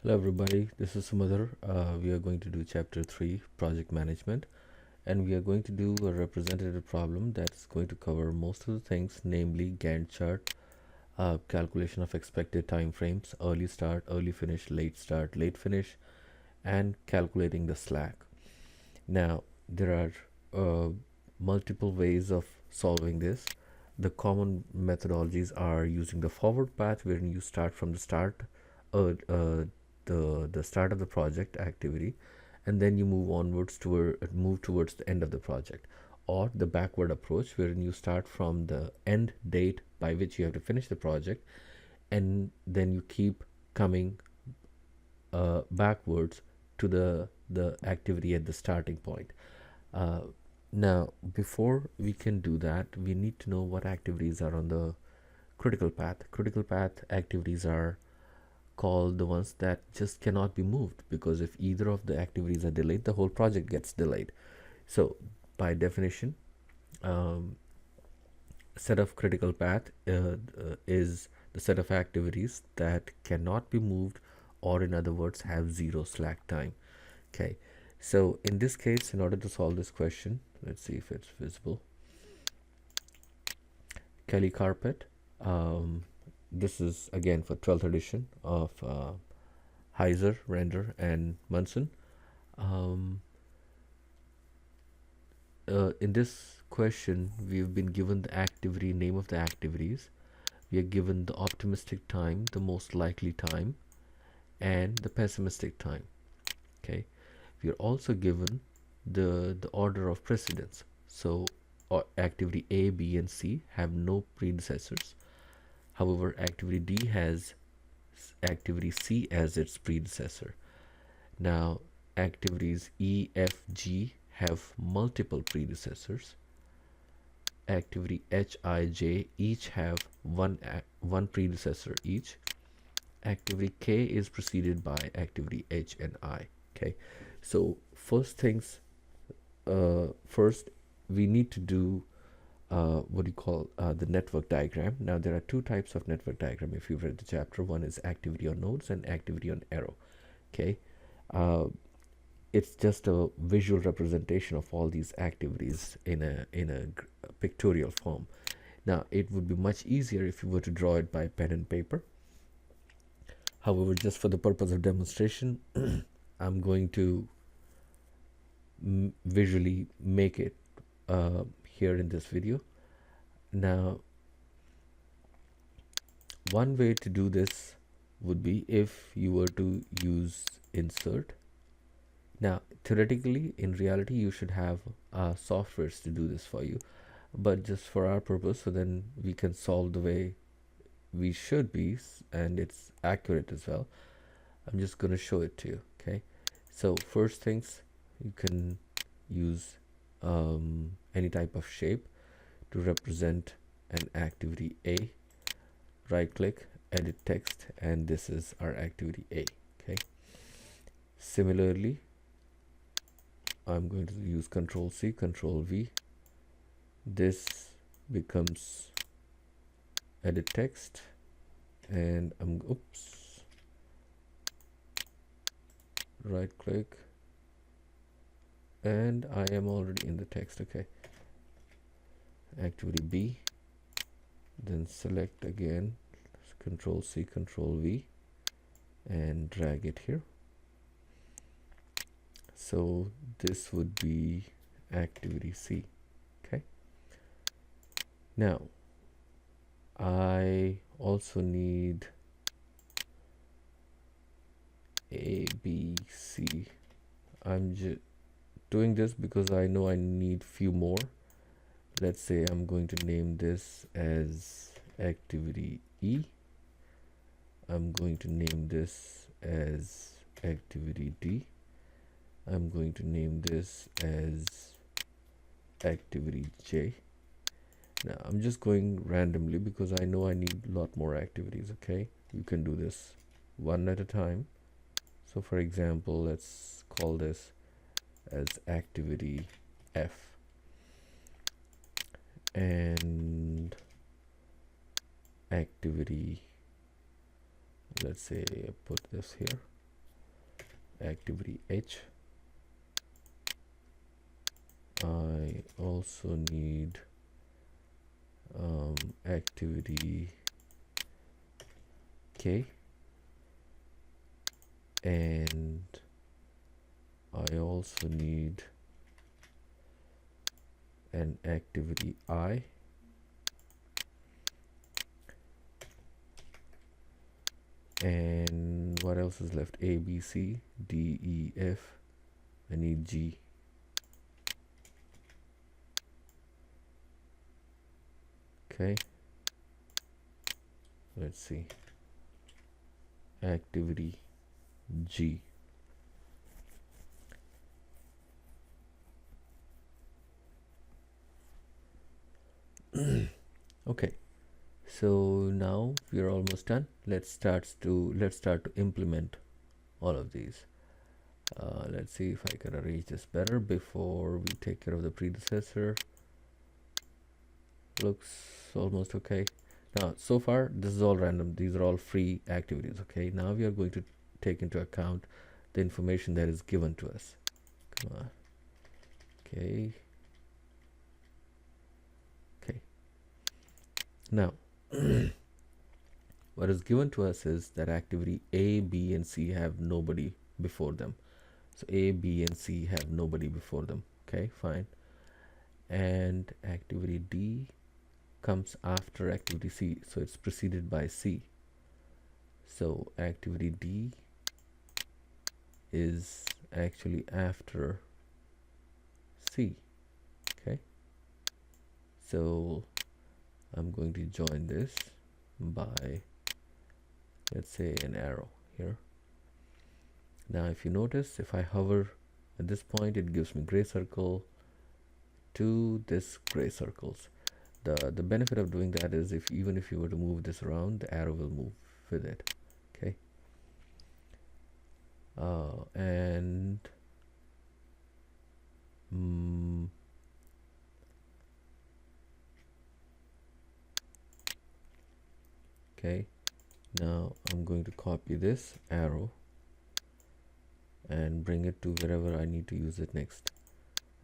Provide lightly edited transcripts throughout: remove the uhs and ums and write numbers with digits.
Hello everybody, this is Sumadhar. We are going to do chapter 3, project management, and we are going to do a representative problem that's going to cover most of the things, namely Gantt chart, calculation of expected time frames, early start, early finish, late finish, and calculating the slack. Now, there are multiple ways of solving this. The common methodologies are using the forward path, wherein you start from the start, uh, uh, the start of the project activity, and then you move towards the end of the project, or the backward approach, wherein you start from the end date by which you have to finish the project, and then you keep coming backwards to the activity at the starting point. Uh, Now, before we can do that, we need to know what activities are on the critical path. Critical path activities are called the ones that just cannot be moved, because if either of the activities are delayed, the whole project gets delayed. So, by definition, set of critical path is the set of activities that cannot be moved, or in other words, have zero slack time. Okay, so in this case, in order to solve this question, let's see if it's visible. Kelly carpet. This is again for 12th edition of Heizer, Render, and Munson. Um, in this question, we've been given the activity name of the activities. We are given the optimistic time, the most likely time, and the pessimistic time. Okay, we are also given the order of precedence. So activity A, B, and C have no predecessors. However, activity D has activity C as its predecessor. Now, activities E, F, G have multiple predecessors. Activity H, I, J each have one predecessor each. Activity K is preceded by activity H and I. Okay, so first, we need to do what do you call the network diagram. Now, there are two types of network diagram if you've read the chapter. One is activity on nodes and activity on arrow. Okay, it's just a visual representation of all these activities in a pictorial form. Now, it would be much easier if you were to draw it by pen and paper. However, just for the purpose of demonstration, I'm going to visually make it here in this video. Now, one way to do this would be if you were to use insert. Now, theoretically, in reality, you should have softwares to do this for you, but just for our purpose, so then we can solve the way we should be, and it's accurate as well, I'm just going to show it to you. Okay, so first things, you can use any type of shape to represent an activity A. Right click, edit text, and this is our activity A. Okay, similarly, I'm going to use Control C, Control V. This becomes edit text, and right click, and I am already in the text. Okay, activity B, then select again, Control C, Control V, and drag it here. So this would be activity C. Okay, now I also need A, B, C. I'm just doing this because I know I need few more. Let's say I'm going to name this as activity E. I'm going to name this as activity D. I'm going to name this as activity J. Now, I'm just going randomly because I know I need a lot more activities. Okay, you can do this one at a time. So for example, let's call this as activity F, and activity, let's say, put this here, activity H. I also need activity K, and I also need an activity I, and what else is left? A, B, C, D, E, F. I need G. Okay, let's see, activity G. Okay, so now we are almost done. Let's start to implement all of these. Let's see if I can arrange this better before we take care of the predecessor. Looks almost okay. Now, so far this is all random. These are all free activities. Okay, now we are going to take into account the information that is given to us. Come on. Okay. Okay. Now, what is given to us is that activity A, B, and C have nobody before them. So A, B, and C have nobody before them. Okay, fine. And activity D comes after activity C, so it's preceded by C. So activity D is actually after C. Okay, so I'm going to join this by, let's say, an arrow here. Now if you notice, if I hover at this point, it gives me gray circle to this gray circles. The benefit of doing that is even if you were to move this around, the arrow will move with it. Okay, and okay, now I'm going to copy this arrow and bring it to wherever I need to use it next.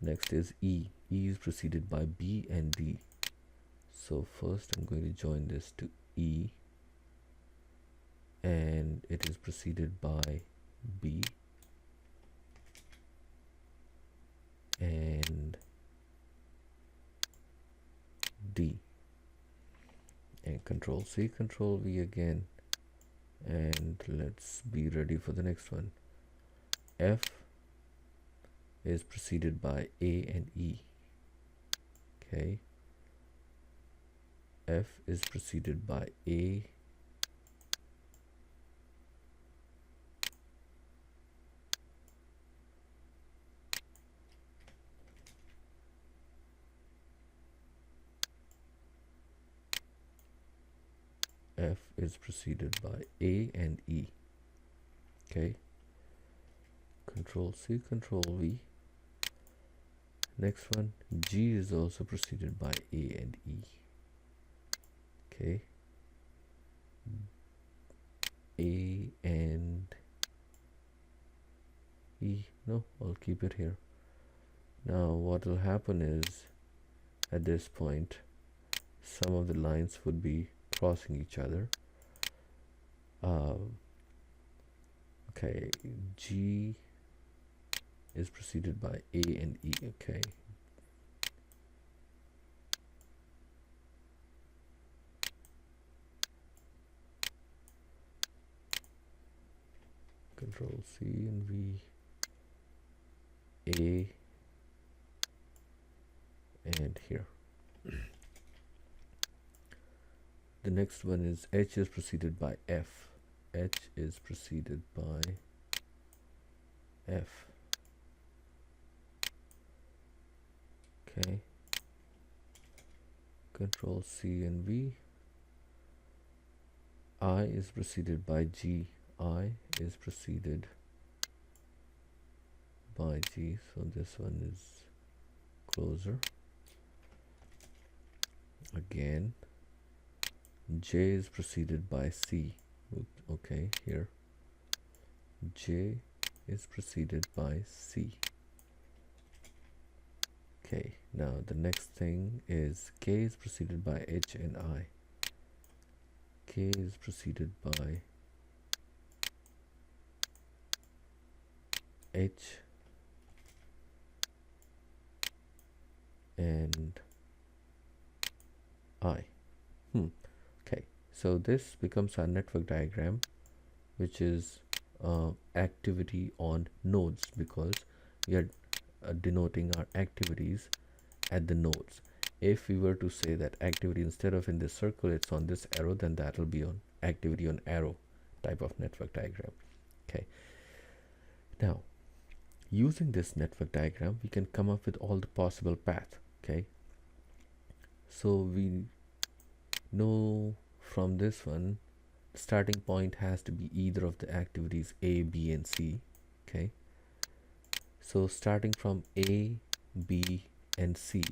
Next is E. E is preceded by B and D. So first I'm going to join this to E, and it is preceded by B and D, and Control C, Control V again, and let's be ready for the next one. F is preceded by A and E. Okay, F is preceded by A F is preceded by A and E. Okay, Control C, Control V. Next one, G is also preceded by A and E. Okay, A and E. No, I'll keep it here. Now what will happen is, at this point, some of the lines would be crossing each other. Okay, G is preceded by A and E. Okay, Control C and V, A, and here. The next one is H is preceded by F. H is preceded by F. Okay, Control C and V. I is preceded by G. I is preceded by G, so this one is closer. Again, J is preceded by C. Okay, here J is preceded by C. Okay, now the next thing is K is preceded by H and I. K is preceded by H and I. Okay, so this becomes our network diagram, which is activity on nodes, because we are denoting our activities at the nodes. If we were to say that activity, instead of in this circle, it's on this arrow, then that will be on activity on arrow type of network diagram. Okay, now using this network diagram, we can come up with all the possible paths. Okay, so we know from this one, the starting point has to be either of the activities A, B, and C. Okay, so starting from A, B, and C,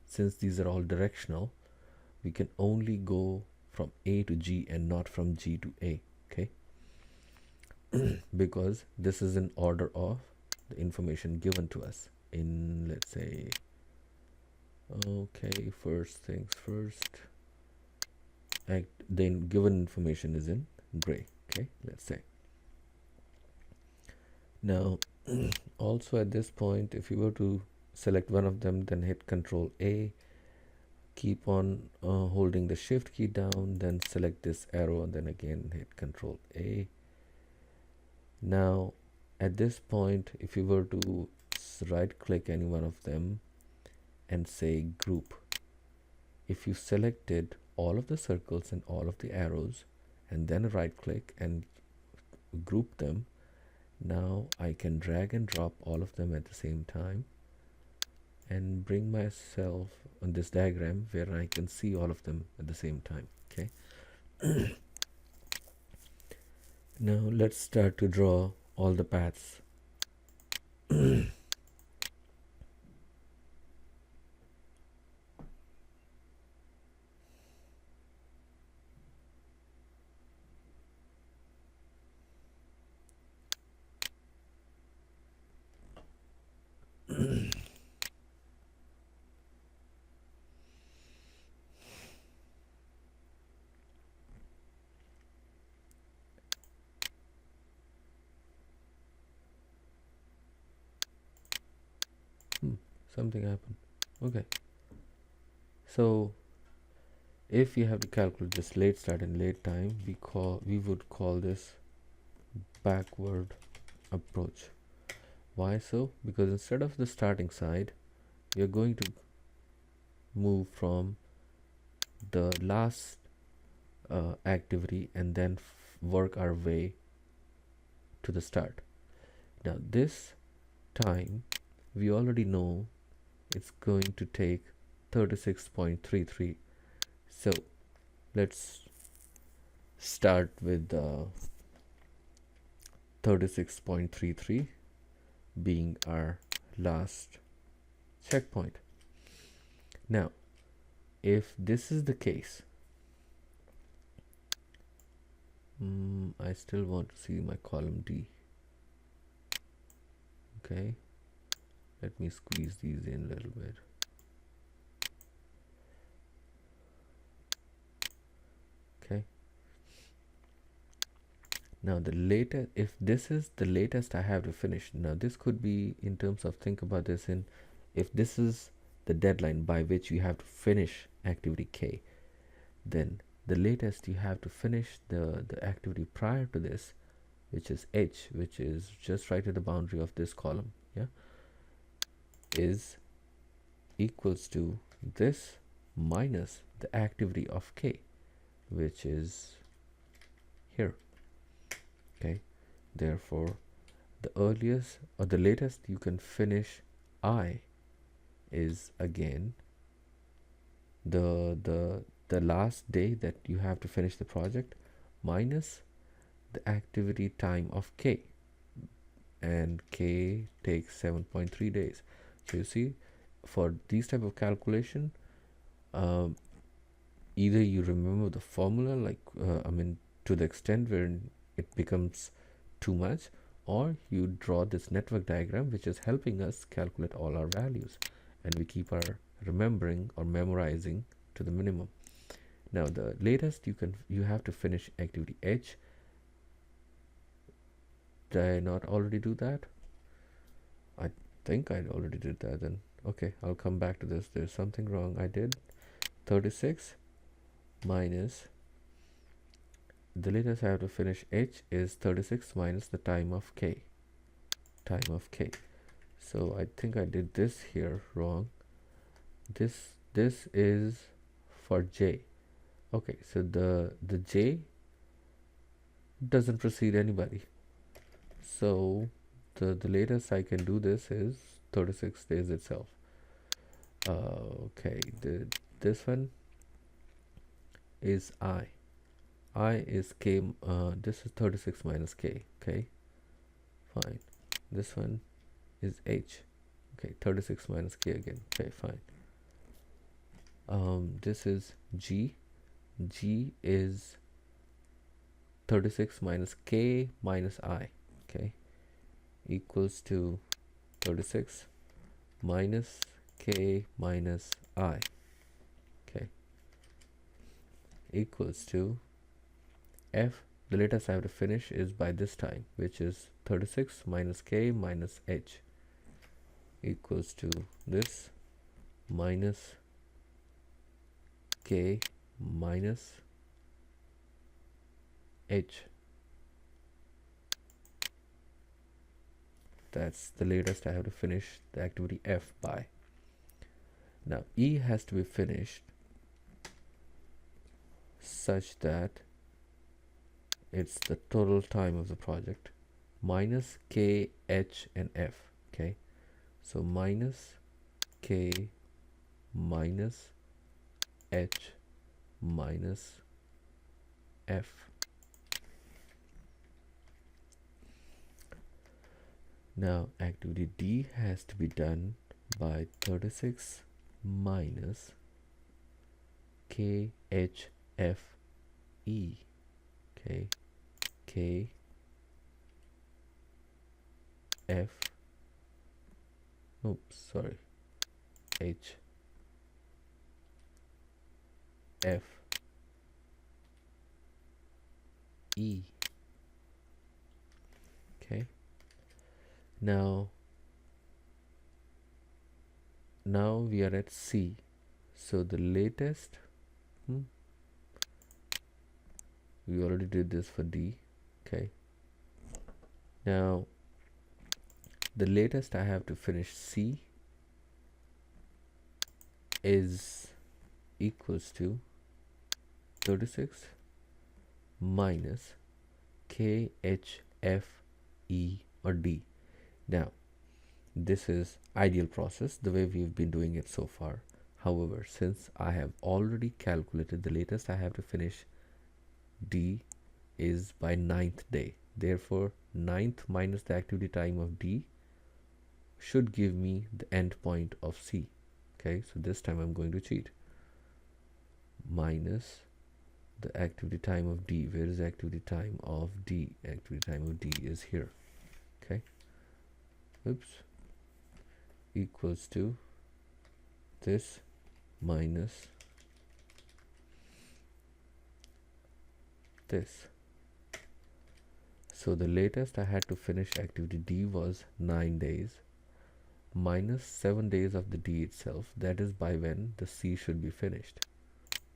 since these are all directional, we can only go from A to G and not from G to A. Okay, because this is in order of the information given to us in, let's say, okay, first things first, then given information is in gray. Okay, let's say. Now also at this point, if you were to select one of them, then hit Control A, keep on holding the Shift key down, then select this arrow, and then again hit Control A. Now at this point, if you were to right click any one of them and say group, if you selected all of the circles and all of the arrows and then right click and group them, now I can drag and drop all of them at the same time and bring myself on this diagram where I can see all of them at the same time. Okay, now let's start to draw all the paths. Something happened. Okay, so if we have to calculate this late start and late time, we would call this backward approach. Why so? Because instead of the starting side, we are going to move from the last activity and then work our way to the start. Now this time we already know it's going to take 36.33. So let's start with 36.33 being our last checkpoint. Now if this is the case, I still want to see my column D. Okay, let me squeeze these in a little bit. Okay, now the later, if this is the latest I have to finish, now this could be in terms of, think about this in, if this is the deadline by which you have to finish activity K, then the latest you have to finish the activity prior to this, which is H, which is just right at the boundary of this column, yeah, is equals to this minus the activity of K, which is here. Okay, therefore the earliest or the latest you can finish I is again the last day that you have to finish the project minus the activity time of K, and K takes 7.3 days. So you see, for these type of calculation, either you remember the formula, like I mean to the extent where it becomes too much, or you draw this network diagram which is helping us calculate all our values, and we keep our remembering or memorizing to the minimum. Now the latest you have to finish activity H. Did I not already do that? I think I already did that. Then okay, I'll come back to this. There's something wrong. I did 36 minus the latest I have to finish H is 36 minus the time of K. So I think I did this here wrong. This is for J. Okay, so the J doesn't precede anybody. So the latest I can do this is 36 days itself. Okay, this one is I. I is K. This is 36 minus K. Okay, fine. This one is H. Okay, 36 minus K again. Okay, fine. This is G. G is 36 minus K minus I. Okay, equals to 36 minus K minus I. Okay, equals to F. The latest I have to finish is by this time, which is 36 minus K minus H, equals to this minus K minus H. That's the latest I have to finish the activity F by. Now E has to be finished such that it's the total time of the project minus K, H and F. Okay, so minus K minus H minus F. Now activity D has to be done by 36 minus K, H, F, E. Okay, K, F, oops, sorry, H, F, E. Okay, now we are at C. So the latest, we already did this for D. Okay, now the latest I have to finish C is equals to 36 minus K, H, F, E or D. Now this is ideal process the way we've been doing it so far. However, since I have already calculated the latest I have to finish D is by 9th day, therefore 9th minus the activity time of D should give me the end point of C. Okay, so this time I'm going to cheat. Minus the activity time of D. Where is the activity time of D? Activity time of D is here. Okay, oops, equals to this minus this. So the latest I had to finish activity D was 9 days minus 7 days of the D itself. That is by when the C should be finished.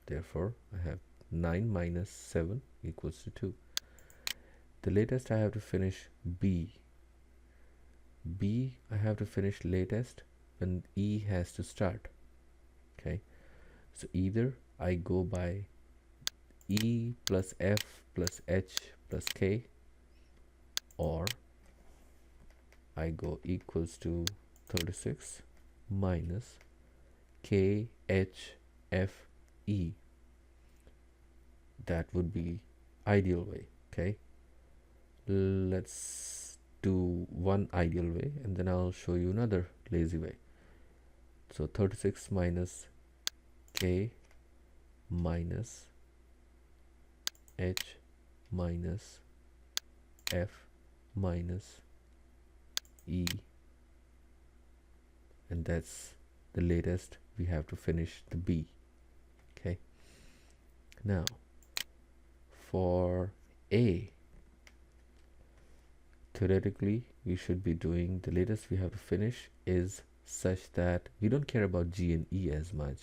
Therefore I have 9 minus 7 equals to 2. The latest I have to finish B. B I have to finish latest when E has to start. Okay, so either I go by E plus F plus H plus K, or I go equals to 36 minus K, H, F, E. That would be ideal way. Okay, let's do one ideal way and then I'll show you another lazy way. So 36 minus K minus H minus F minus E, and that's the latest we have to finish the B. Okay, now for A, theoretically we should be doing the latest we have to finish is such that we don't care about G and E as much,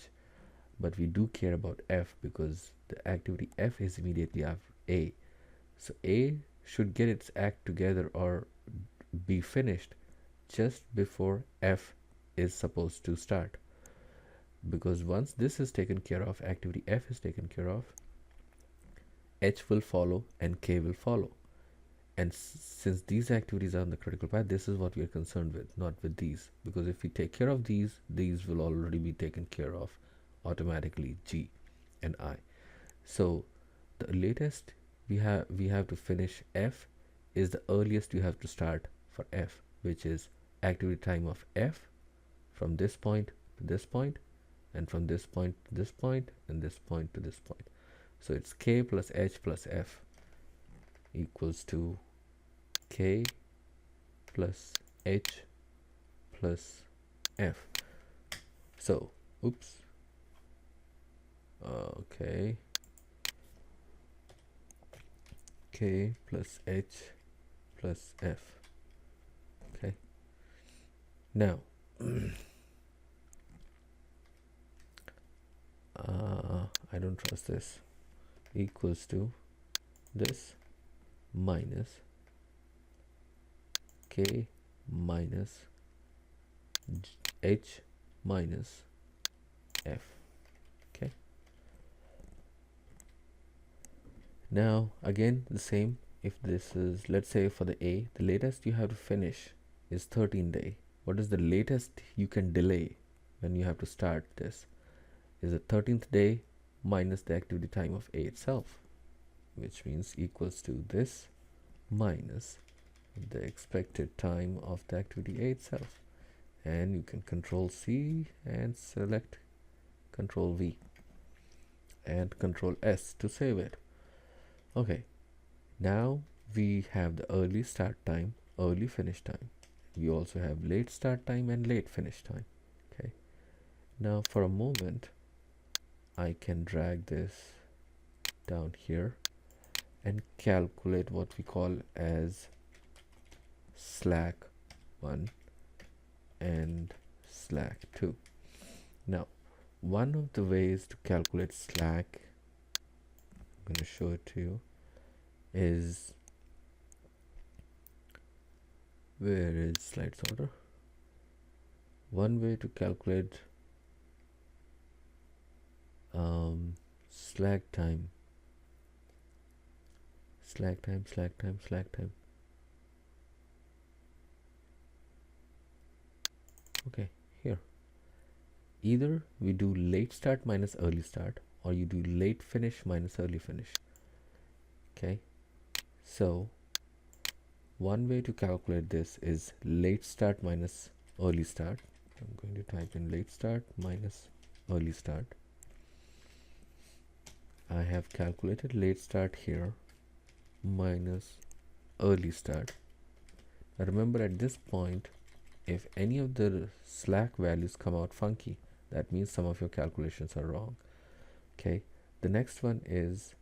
but we do care about F because the activity F is immediately after A. So A should get its act together or be finished just before F is supposed to start, because once this is taken care of, activity F is taken care of, H will follow and K will follow. And since these activities are on the critical path, this is what we are concerned with, not with these, because if we take care of these will already be taken care of automatically, G and I. So the latest we have to finish F is the earliest you have to start for F, which is activity time of F from this point to this point, and from this point to this point, and this point to this point. So it's K plus H plus F equals to K plus H plus F. So, oops. Okay. K plus H plus F. Okay. Now, I don't trust this. Equals to this minus K minus H minus F. Okay. Now again the same. If this is, let's say for the A, the latest you have to finish is 13 day. What is the latest you can delay when you have to start this? Is the 13th day minus the activity time of A itself, which means equals to this minus the expected time of the activity A itself. And you can control C and select control V and control S to save it. Okay, now we have the early start time, early finish time. We also have late start time and late finish time. Okay, now for a moment I can drag this down here and calculate what we call as slack 1 and slack 2. Now one of the ways to calculate slack, I'm going to show it to you, is, where is slide sorter? One way to calculate slack time. Okay, here. Either we do late start minus early start, or you do late finish minus early finish. Okay, so one way to calculate this is late start minus early start. I'm going to type in late start minus early start. I have calculated late start here minus early start. Now remember, at this point, if any of the slack values come out funky, that means some of your calculations are wrong. Okay, the next one is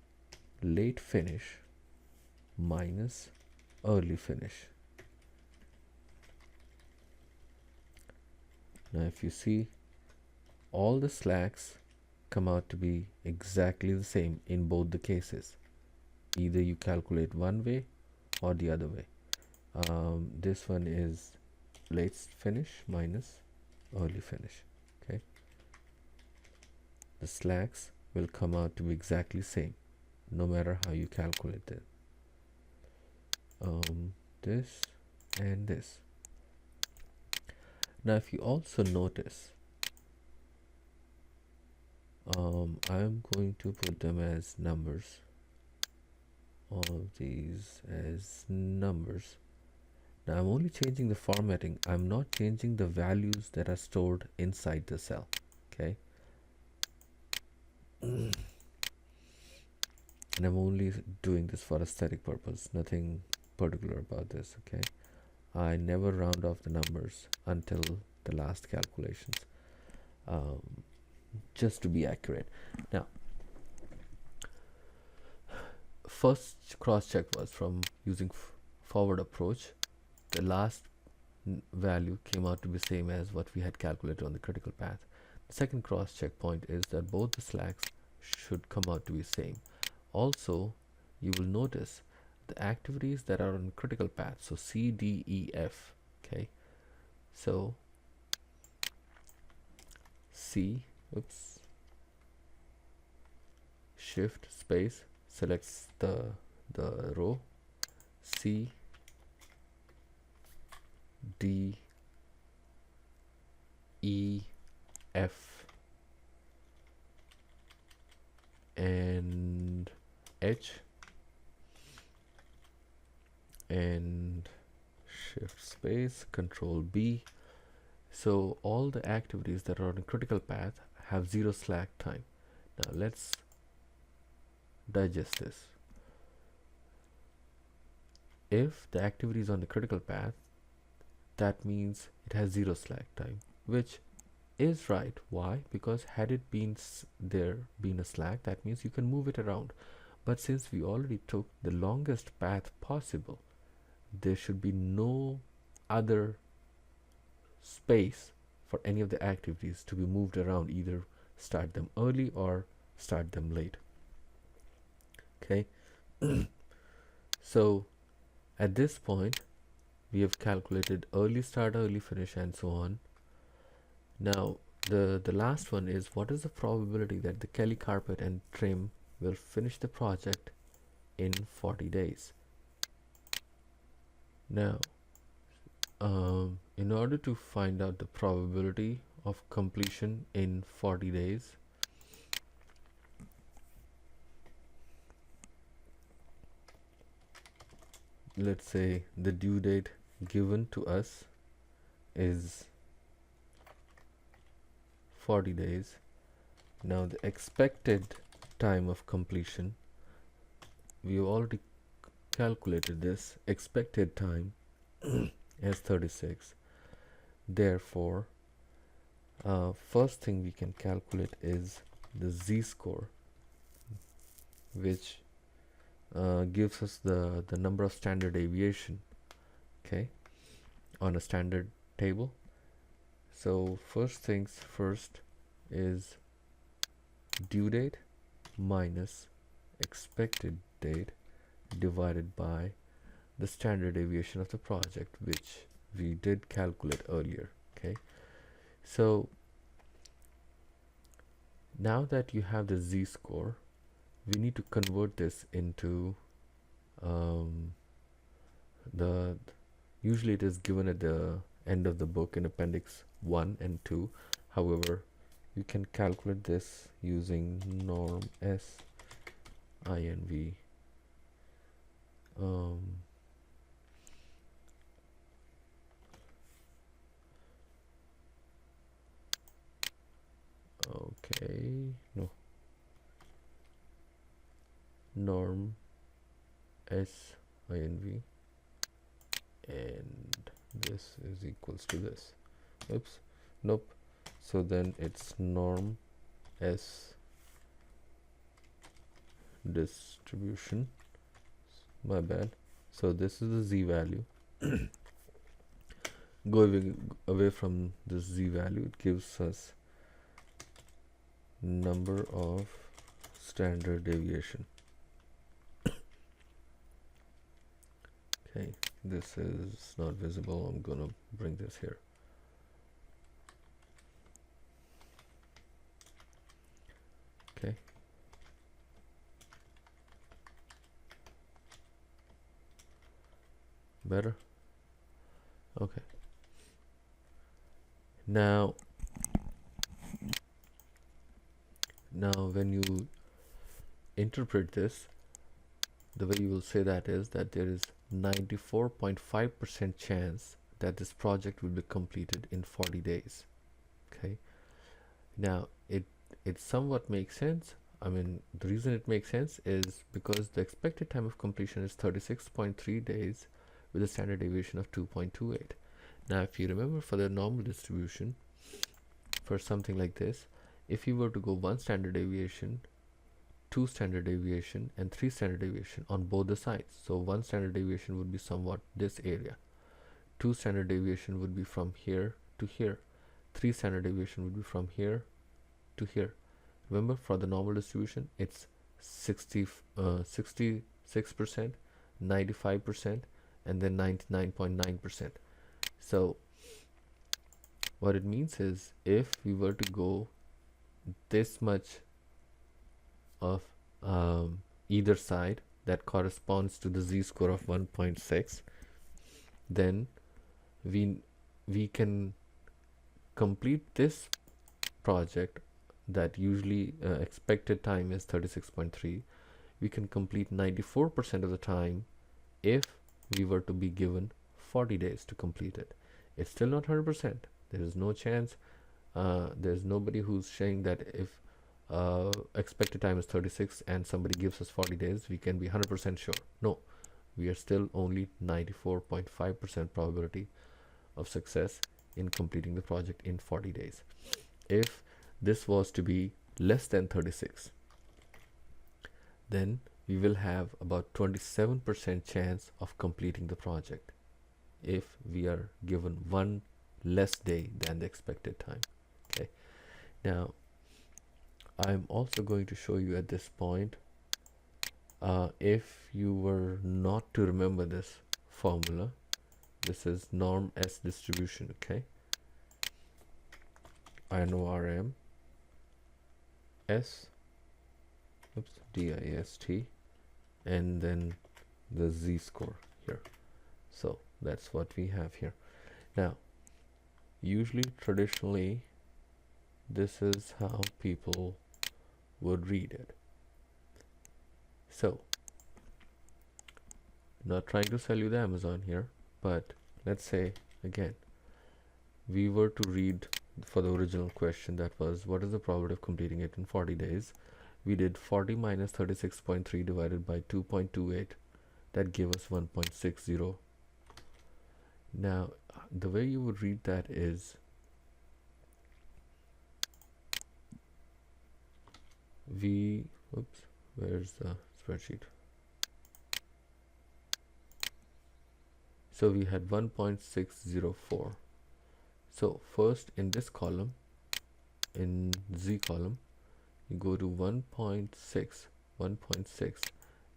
late finish minus early finish. Now if you see, all the slacks come out to be exactly the same in both the cases. Either you calculate one way or the other way. This one is late finish minus early finish. Okay, the slacks will come out to be exactly same no matter how you calculate it. This and this. Now if you also notice, I'm going to put them as numbers, all of these as numbers. Now I'm only changing the formatting, I'm not changing the values that are stored inside the cell. Okay, and I'm only doing this for aesthetic purpose, nothing particular about this. Okay, I never round off the numbers until the last calculations, um, just to be accurate. Now, first cross check was from using forward approach. The last value came out to be same as what we had calculated on the critical path. The second cross check point is that both the slacks should come out to be same. Also, you will notice the activities that are on critical path, so C, D, E, F. Okay, so C, oops, shift space selects the row. C, D, E, F, and H, and shift space control B. So all the activities that are on a critical path have 0 slack time. Now let's digest this. If the activity is on the critical path, that means it has 0 slack time, which is right. Why? Because had it been been a slack, that means you can move it around. But since we already took the longest path possible, there should be no other space for any of the activities to be moved around, either start them early or start them late. Okay. So at this point we have calculated early start, early finish, and so on. Now the last one is, what is the probability that the Kelly carpet and trim will finish the project in 40 days? Now in order to find out the probability of completion in 40 days, let's say the due date given to us is 40 days. Now the expected time of completion, we have already calculated this expected time as 36. Therefore, first thing we can calculate is the z-score, which gives us the number of standard deviation, okay, on a standard table. So first things first is due date minus expected date divided by the standard deviation of the project, which we did calculate earlier. Okay, so now that you have the z-score, we need to convert this into usually it is given at the end of the book in appendix 1 and 2. However, you can calculate this using norm S INV. Okay, no, norm S INV, and this is equals to this. Oops, nope. So then it's norm S distribution, my bad. So this is the z value. Going away from this z value, it gives us number of standard deviation. Okay, this is not visible. I'm gonna bring this here. Okay, better. Okay, now when you interpret this, the way you will say that is that there is 94.5% chance that this project will be completed in 40 days. Okay, now it somewhat makes sense. I mean, the reason it makes sense is because the expected time of completion is 36.3 days, with a standard deviation of 2.28. Now if you remember, for the normal distribution, for something like this, if you were to go 1 standard deviation, 2 standard deviation, and 3 standard deviation on both the sides, so 1 standard deviation would be somewhat this area, 2 standard deviation would be from here to here, 3 standard deviation would be from here to here. Remember, for the normal distribution, it's 66%, 95%, and then 99.9%. So what it means is, if we were to go this much of either side, that corresponds to the z-score of 1.6, then we can complete this project that usually expected time is 36.3. We can complete 94% of the time if we were to be given 40 days to complete it. It's still not 100%. There is no chance. There's nobody who's saying that if expected time is 36 and somebody gives us 40 days, we can be 100% sure. No, we are still only 94.5% probability of success in completing the project in 40 days. If this was to be less than 36, then we will have about 27% chance of completing the project if we are given one less day than the expected time. Okay, now I'm also going to show you at this point, if you were not to remember this formula, this is norm S distribution. Okay, NORM S, DIST, and then the z-score here. So that's what we have here. Now usually, traditionally, this is how people would read it. So, not trying to sell you the Amazon here, but let's say again, we were to read for the original question, that was, what is the probability of completing it in 40 days? We did 40 minus 36.3 divided by 2.28. That gave us 1.60. Now, the way you would read that is, where's the spreadsheet? So we had 1.604. So first, in this column, in Z column, you go to 1.6,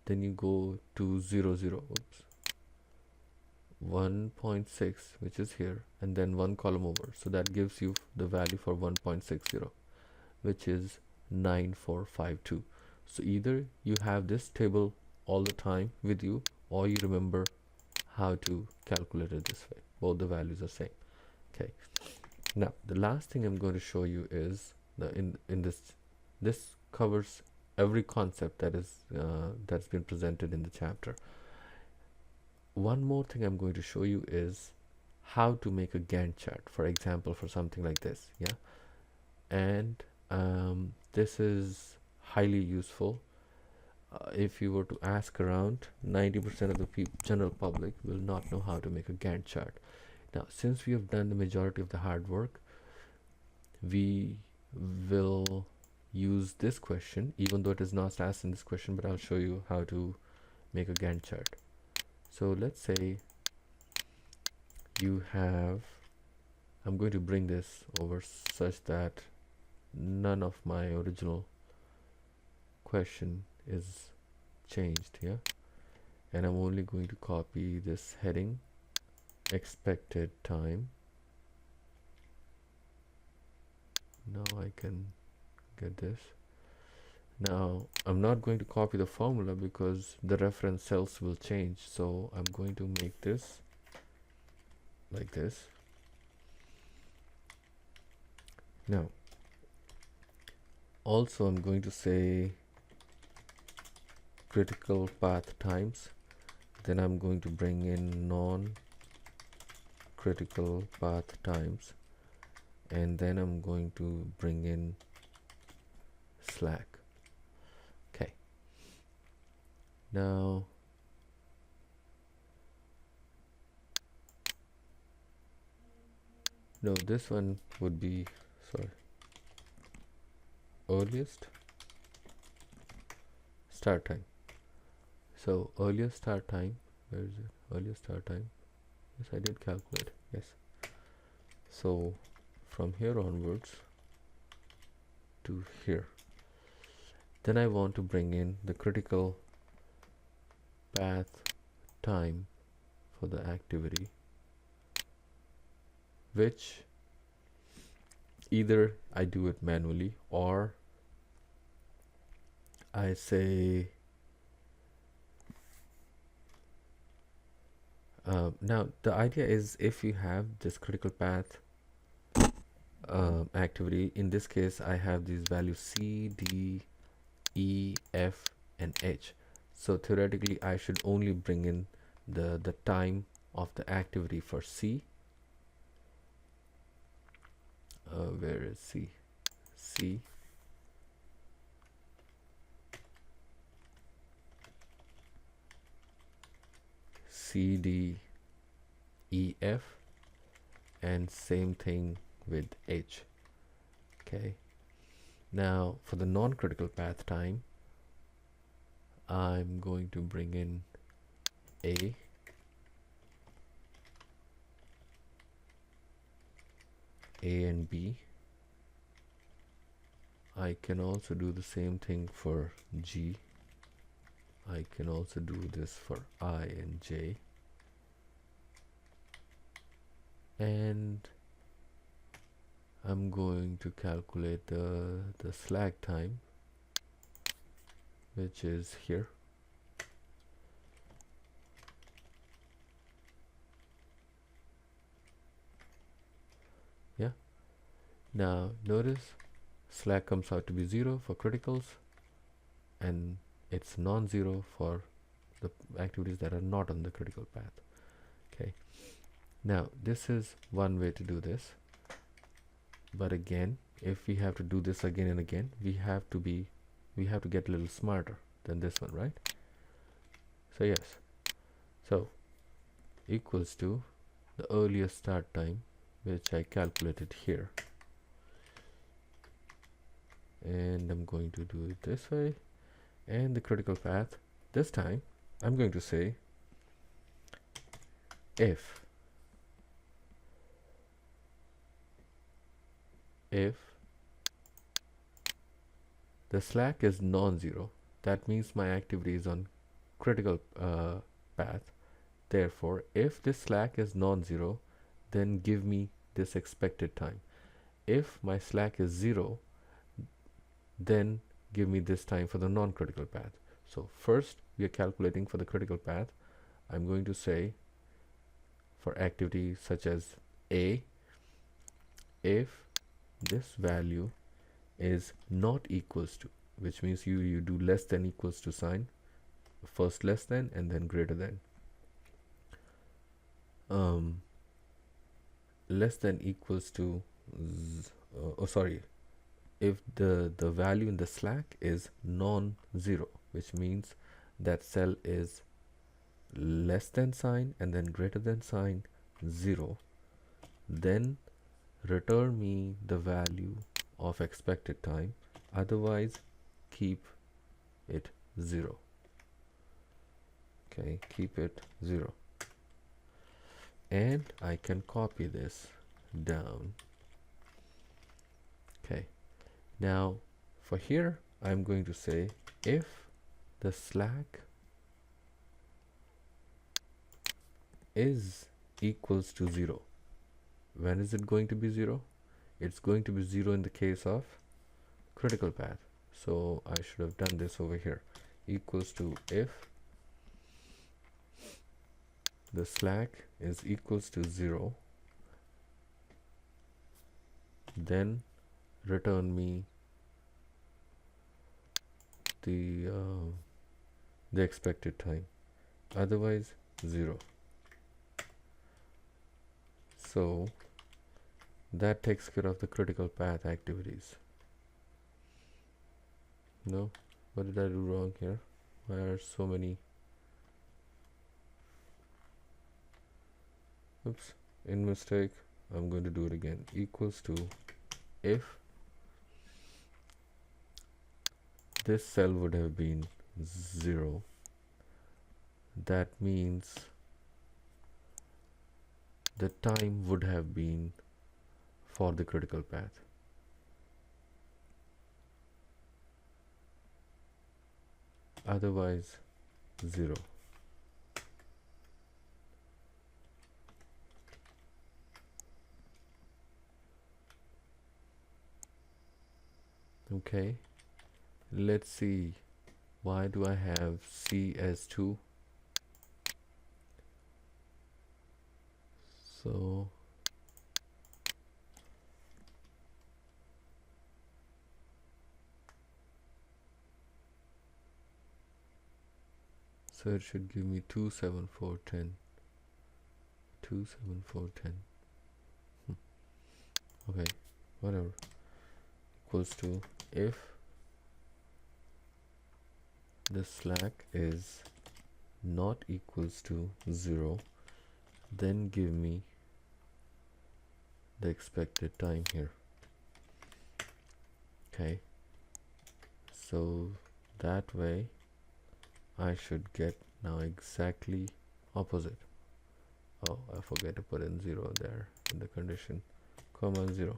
then you go to 1.6, which is here, and then one column over. So that gives you the value for 1.60, which is 9452. So either you have this table all the time with you, or you remember how to calculate it this way. Both the values are same. Okay, now the last thing I'm going to show you is this covers every concept that is that's been presented in the chapter. One more thing I'm going to show you is how to make a Gantt chart, for example, for something like this. Yeah, and this is highly useful. If you were to ask around, 90% of the general public will not know how to make a Gantt chart. Now, since we have done the majority of the hard work, we will use this question, even though it is not asked in this question, but I'll show you how to make a Gantt chart. So let's say you have, I'm going to bring this over such that none of my original question is changed here, and I'm only going to copy this heading, expected time. Now I can get this. Now I'm not going to copy the formula because the reference cells will change, so I'm going to make this like this. Now also I'm going to say critical path times, then I'm going to bring in non-critical path times, and then I'm going to bring in slack. Okay, now No, this one would be, sorry, earliest start time. So earliest start time, where is it? Earliest start time. Yes, I did calculate. Yes. So from here onwards to here. Then I want to bring in the critical path time for the activity, which either I do it manually or I say now the idea is, if you have this critical path activity, in this case I have these values C, D, E, F and H. So theoretically I should only bring in the time of the activity for C. Where is C? C, C, D, E, F, and same thing with H. Okay, now for the non-critical path time, I'm going to bring in A, and B. I can also do the same thing for G. I can also do this for I and J. And I'm going to calculate the slack time, which is here. Yeah. Now notice slack comes out to be 0 for criticals, and it's non-zero for the activities that are not on the critical path. Okay. Now this is one way to do this, but again, if we have to do this again and again, we have to get a little smarter than this one, right? So yes, so equals to the earliest start time, which I calculated here, and I'm going to do it this way, and the critical path this time I'm going to say if the slack is non-zero, that means my activity is on critical path. Therefore, if this slack is non-zero, then give me this expected time. If my slack is 0, then give me this time for the non-critical path. So first we are calculating for the critical path. I'm going to say for activity such as A, if this value is not equals to, which means you do less than equals to sign, first less than and then greater than, less than equals to if the value in the slack is non-zero, which means that cell is less than sign and then greater than sign 0, then return me the value of expected time, otherwise keep it 0. Okay, keep it 0, and I can copy this down. Okay, now for here I'm going to say if the slack is equals to 0. When is it going to be 0? It's going to be 0 in the case of critical path. So I should have done this over here. Equals to if the slack is equals to 0, then return me the expected time, otherwise 0. So that takes care of the critical path activities. No, what did I do wrong here? Why are so many? Oops, in mistake. I'm going to do it again, equals to if this cell would have been 0, that means the time would have been for the critical path. Otherwise 0. Okay, let's see, why do I have C as 2? So it should give me 2 7 4 10. 2 7 4 10. Okay, whatever, equals to if the slack is not equals to 0, then give me the expected time here. Okay, so that way I should get now exactly opposite. Oh, I forget to put in 0 there in the condition, comma 0.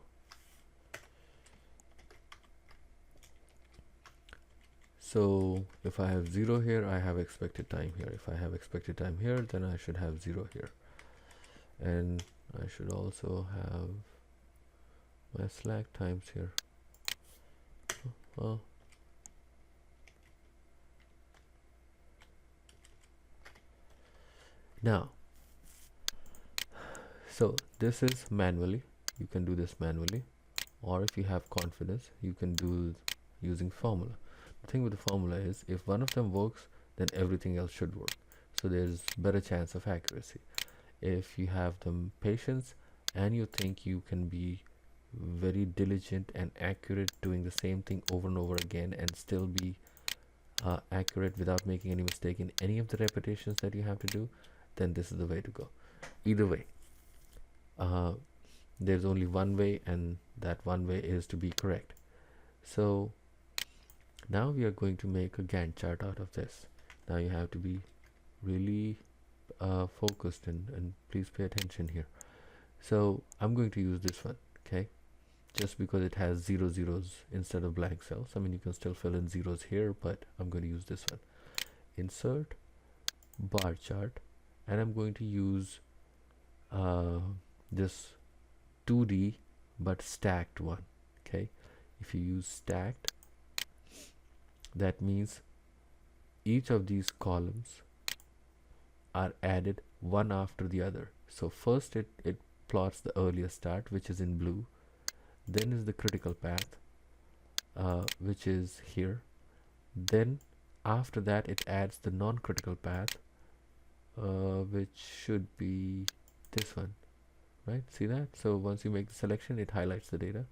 So if I have 0 here, I have expected time here. If I have expected time here, then I should have 0 here. And I should also have my slack times here. Oh. Now, so this is manually. You can do this manually, or if you have confidence, you can do using formula. The thing with the formula is, if one of them works, then everything else should work. So there's better chance of accuracy. If you have the patience and you think you can be very diligent and accurate doing the same thing over and over again and still be accurate without making any mistake in any of the repetitions that you have to do, then this is the way to go. Either way, there's only one way, and that one way is to be correct. So now we are going to make a Gantt chart out of this. Now you have to be really focused and please pay attention here. So I'm going to use this one, okay, just because it has 0 zeros instead of blank cells. I mean, you can still fill in zeros here, but I'm going to use this one. Insert bar chart, and I'm going to use this 2D but stacked one. Okay, if you use stacked, that means each of these columns are added one after the other. So first it plots the earliest start, which is in blue, then is the critical path, which is here, then after that it adds the non-critical path, which should be this one, right? See that? So once you make the selection, it highlights the data,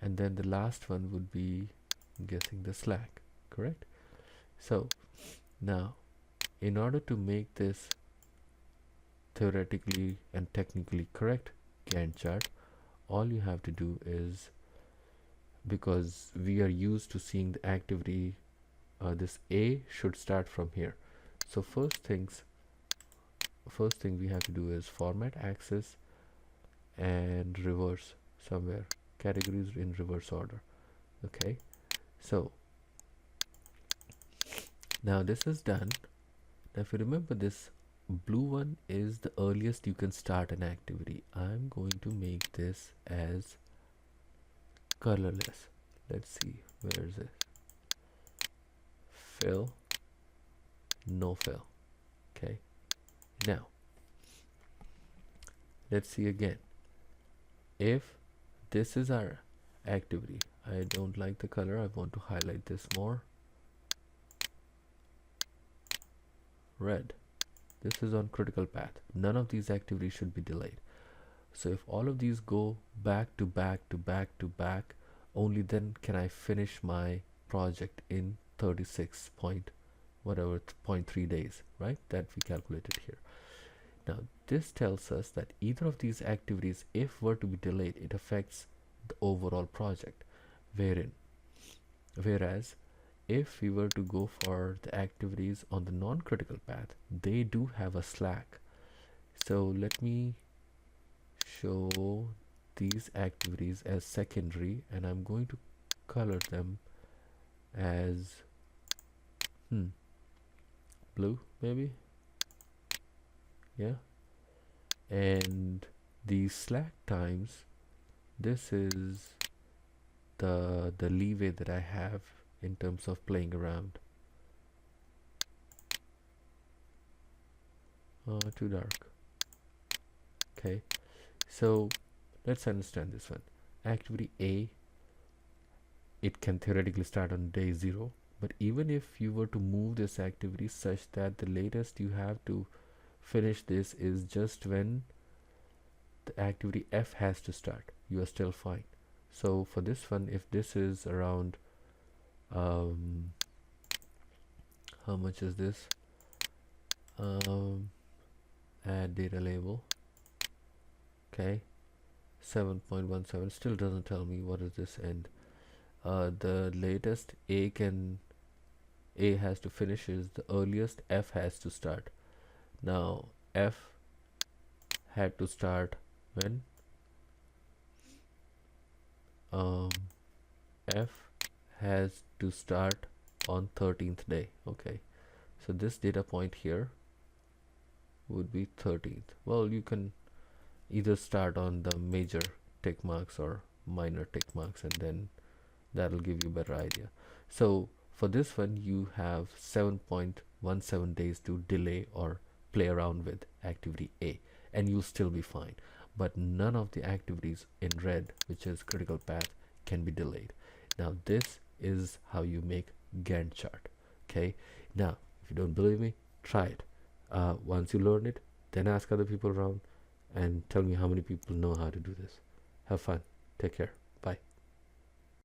and then the last one would be, I'm guessing, the slack, correct? So now, in order to make this theoretically and technically correct Gantt chart, all you have to do is, because we are used to seeing the activity, this A should start from here. So first thing we have to do is format axis and reverse somewhere, categories in reverse order. Okay, so now this is done. Now if you remember, this blue one is the earliest you can start an activity. I'm going to make this as colorless. Let's see, where is it? Fill, no fill. Okay, now let's see again. If this is our activity, I don't like the color, I want to highlight this more. Red. This is on critical path. None of these activities should be delayed. So if all of these go back to back to back to back, only then can I finish my project in 36 point whatever 0.3 days, right? That we calculated here. Now this tells us that either of these activities, if were to be delayed, it affects the overall project. Wherein, whereas if we were to go for the activities on the non-critical path, they do have a slack. So let me show these activities as secondary, and I'm going to color them as blue, maybe. Yeah. And the slack times, this is the leeway that I have in terms of playing around. Too dark. Okay, so let's understand this one. Activity A, it can theoretically start on day 0, but even if you were to move this activity such that the latest you have to finish this is just when the activity F has to start, you are still fine. So for this one, if this is around how much is this, add data label, okay, 7.17, still doesn't tell me what is this end. The latest A has to finish is the earliest F has to start. Now F had to start when F has to start on 13th day. Okay, so this data point here would be 13th. Well, you can either start on the major tick marks or minor tick marks, and then that'll give you a better idea. So for this one, you have 7.17 days to delay or play around with activity A, and you'll still be fine. But none of the activities in red, which is critical path, can be delayed. Now this is how you make Gantt chart. Okay, now if you don't believe me, try it. Once you learn it, then ask other people around and tell me how many people know how to do this. Have fun. Take care. Bye.